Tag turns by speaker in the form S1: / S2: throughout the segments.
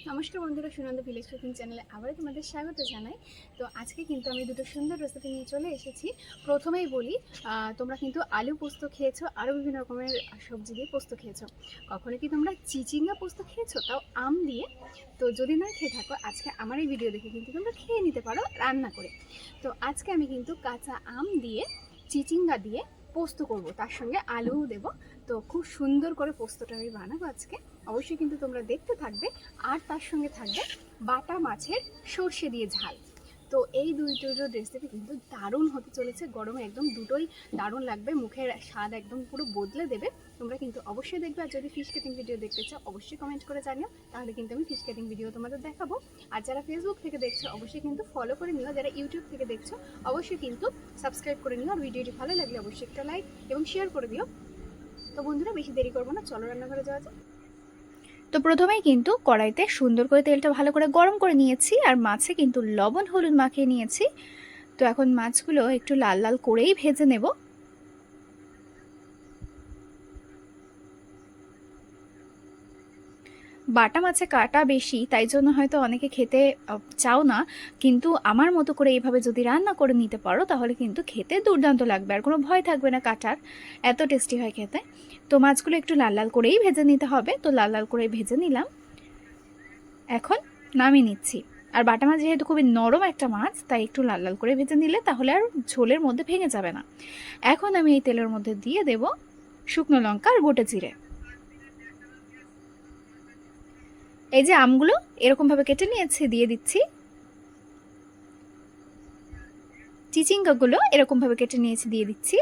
S1: নমস্কার বন্ধুরা, Sunanda village cooking চ্যানেলে আবারও তোমাদের স্বাগত জানাই। তো আজকে কিন্তু আমি দুটো সুন্দর রেসিপি নিয়ে চলে এসেছি। প্রথমেই বলি, তোমরা কিন্তু আলু পোস্ত খেয়েছো, আরও বিভিন্ন রকমের সবজি দিয়ে পোস্ত খেয়েছো। কখনো কি তোমরা চিচিঙ্গা পোস্ত খেয়েছো, তাও আম দিয়ে? তো যদি না খেয়ে থাকো, আজকে আমার এই ভিডিও দেখে কিন্তু তোমরা খেয়ে নিতে পারো রান্না করে। তো আজকে আমি কিন্তু কাঁচা আম দিয়ে চিচিঙ্গা দিয়ে পোস্ত করব, তার সঙ্গে আলুও দেবো। তো খুব সুন্দর করে পোস্তটা আমি বানাবো আজকে, অবশ্যই কিন্তু তোমরা দেখতে থাকবে। আর তার সঙ্গে থাকবে বাটা মাছের সর্ষে দিয়ে ঝাল। তো এই দুটো রেসিপি কিন্তু দারুণ হতে চলেছে, গরমে একদম দুটোই দারুণ লাগবে, মুখের স্বাদ একদম পুরো বদলে দেবে। তোমরা কিন্তু অবশ্যই দেখবে। আর যদি ফিশ কাটিং ভিডিও দেখতে চাও অবশ্যই কমেন্ট করে জানিও, তাহলে কিন্তু আমি ফিশ কাটিং ভিডিও তোমাদের দেখাবো। আর যারা ফেসবুক থেকে দেখছো অবশ্যই কিন্তু ফলো করে নিও, যারা ইউটিউব থেকে দেখছো অবশ্যই কিন্তু সাবস্ক্রাইব করে নিও। আর ভিডিওটি ভালো লাগলে অবশ্যই একটা লাইক এবং শেয়ার করে দিও। তো বন্ধুরা, বেশি দেরি করবো না, চলো রান্নাঘরে যাওয়া যাক। তো প্রথমেই কিন্তু কড়াইতে সুন্দর করে তেলটা ভালো করে গরম করে নিয়েছি, আর মাছে কিন্তু লবণ হলুদ মাখিয়ে নিয়েছি। তো এখন মাছগুলো একটু লাল লাল করেই ভেজে নেব। বাটা মাছে কাটা বেশি, তাই জন্য হয়তো অনেকে খেতে চাও না, কিন্তু আমার মতো করে এইভাবে যদি রান্না করে নিতে পারো তাহলে কিন্তু খেতে দুর্দান্ত লাগবে, আর কোনো ভয় থাকবে না কাটার, এত টেস্টি হয় খেতে। তো মাছগুলো একটু লাল লাল করেই ভেজে নিতে হবে, তো লাল লাল করে ভেজে নিলাম, এখন নামিয়ে নিচ্ছি। আর বাটা মাছ যেহেতু খুবই নরম একটা মাছ, তাই একটু লাল লাল করে ভেজে নিলে তাহলে আর ঝোলের মধ্যে ভেঙে যাবে না। এখন আমি এই তেলের মধ্যে দিয়ে দেব শুকনো লঙ্কা আর গোটা জিরে। এই যে আমগুলো এরকমভাবে কেটে নিয়েছি দিয়ে দিচ্ছি। চিচিঙ্গাগুলো এরকমভাবে কেটে নিয়েছি দিয়ে দিচ্ছি।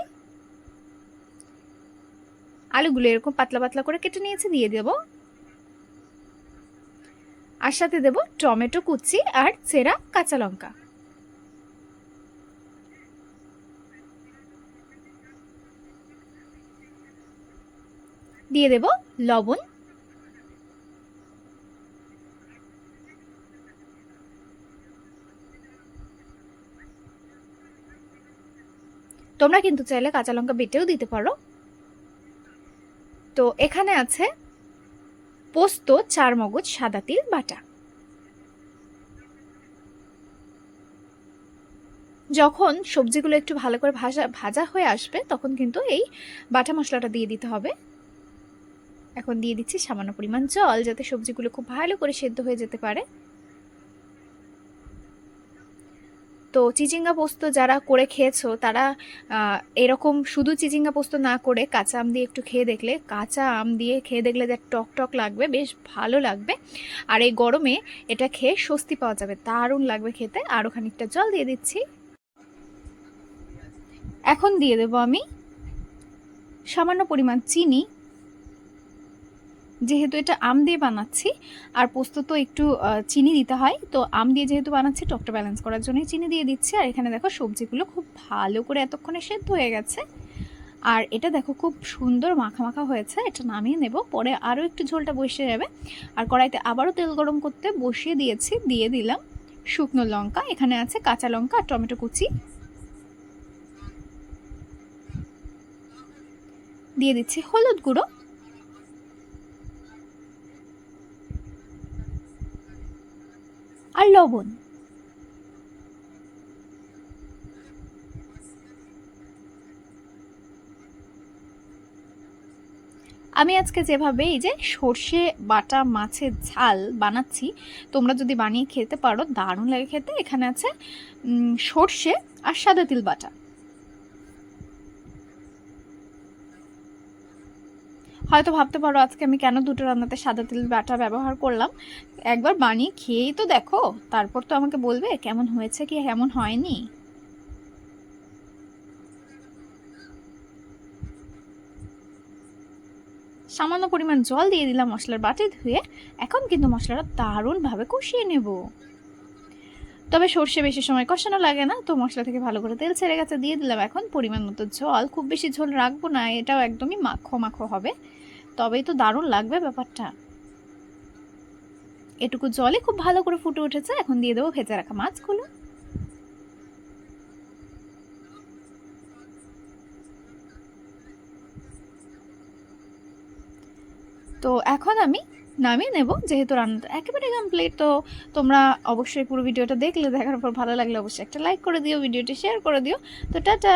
S1: আলুগুলো এরকম পাতলা পাতলা করে কেটে নিয়েছি দিয়ে দেব। আর সাথে দেব টমেটো কুচি আর চেরা কাঁচা লঙ্কা। দিয়ে দেব লবণ। তোমরা কিন্তু চাইলে কাঁচা লঙ্কা বেটেও দিতে পারো। তো এখানে আছে পোস্ত, চারমগজ, সাদা তিল বাটা। যখন সবজিগুলো একটু ভালো করে ভাজা হয়ে আসবে তখন কিন্তু এই বাটা মশলাটা দিয়ে দিতে হবে। এখন দিয়ে দিচ্ছি সামান্য পরিমাণ জল, যাতে সবজিগুলো খুব ভালো করে সেদ্ধ হয়ে যেতে পারে। তো চিচিঙ্গা পোস্ত যারা করে খেয়েছো তারা এরকম শুধু চিচিঙ্গা পোস্ত না করে কাঁচা আম দিয়ে একটু খেয়ে দেখলে, কাঁচা আম দিয়ে খেয়ে দেখলে যা টক টক লাগবে, বেশ ভালো লাগবে। আর এই গরমে এটা খেয়ে স্বস্তি পাওয়া যাবে, দারুণ লাগবে খেতে। আরও খানিকটা জল দিয়ে দিচ্ছি। এখন দিয়ে দেবো আমি সামান্য পরিমাণ চিনি, যেহেতু এটা আম দিয়ে বানাচ্ছি আর পোস্ত তো একটু চিনি দিতে হয়, তো আম দিয়ে যেহেতু বানাচ্ছি টকটা ব্যালেন্স করার জন্যই চিনি দিয়ে দিচ্ছি। আর এখানে দেখো সবজিগুলো খুব ভালো করে এতক্ষণে সেদ্ধ হয়ে গেছে, আর এটা দেখো খুব সুন্দর মাখা মাখা হয়েছে। এটা নামিয়ে নেব, পরে আরও একটু ঝোলটা বসে যাবে। আর কড়াইতে আবারও তেল গরম করতে বসিয়ে দিয়েছি, দিয়ে দিলাম শুকনো লঙ্কা, এখানে আছে কাঁচা লঙ্কা আর টমেটো কুচি। দিয়ে দিচ্ছি হলুদ গুঁড়ো আর লবণ। আমি আজকে যেভাবে এই যে সর্ষে বাটা মাছের ঝাল বানাচ্ছি, তোমরা যদি বানিয়ে খেতে পারো দারুণ লাগে খেতে। এখানে আছে সর্ষে আর সাদা তিল বাটা। হয়তো ভাবতে পারো আজকে আমি কেন দুটো রান্নাতে সাদা তিল বাটা ব্যবহার করলাম। একবার বানিয়ে খেয়েই তো দেখো, তারপর তো আমাকে বলবে কেমন হয়েছে কি কেমন হয়নি। সামান্য পরিমাণ জল দিয়ে দিলাম মশলার বাটি ধুয়ে। এখন কিন্তু মশলাটা দারুণভাবে কষিয়ে নেব। তবে সর্ষে বেশি সময় কষানো লাগে না, তো মশলা থেকে ভালো করে তেল ছেড়ে গেছে, দিয়ে দিলাম এখন পরিমাণ মতো জল। খুব বেশি ঝোল রাখবো না, এটাও একদমই মাখো মাখো হবে, তবেই তো দারুণ লাগবে ব্যাপারটা। এটুকু জলে খুব ভালো করে ফুটে উঠেছে, এখন দিয়ে দেবো ভেজে রাখা মাছগুলো। তো এখন আমি
S2: নামিয়ে নেব, যেহেতু রান্নাটা একেবারে কমপ্লিট। তো তোমরা অবশ্যই পুরো ভিডিওটা দেখলে, দেখার পর ভালো লাগলে অবশ্যই একটা লাইক করে দিও, ভিডিওটি শেয়ার করে দিও। তো টাটা।